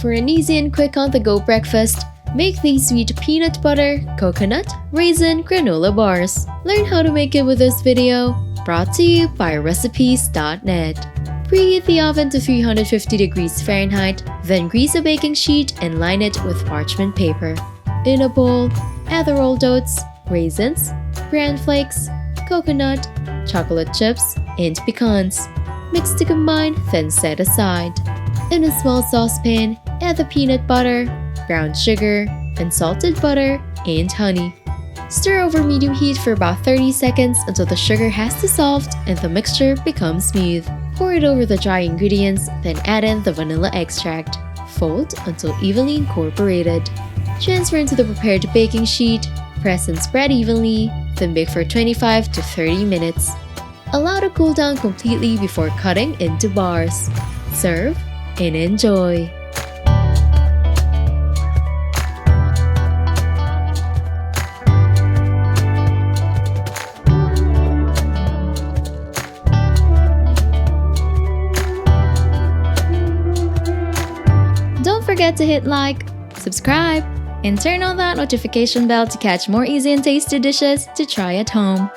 For an easy and quick on-the-go breakfast, make these sweet peanut butter, coconut, raisin granola bars. Learn how to make it with this video, brought to you by recipes.net. Preheat the oven to 350 degrees Fahrenheit, then grease a baking sheet and line it with parchment paper. In a bowl, add the rolled oats, raisins, bran flakes, coconut, chocolate chips, and pecans. Mix to combine, then set aside. In a small saucepan, add the peanut butter, brown sugar, unsalted butter, and honey. Stir over medium heat for about 30 seconds until the sugar has dissolved and the mixture becomes smooth. Pour it over the dry ingredients, then add in the vanilla extract. Fold until evenly incorporated. Transfer into the prepared baking sheet, press and spread evenly, then bake for 25 to 30 minutes. Allow to cool down completely before cutting into bars. Serve and enjoy! Don't forget to hit like, subscribe, and turn on that notification bell to catch more easy and tasty dishes to try at home.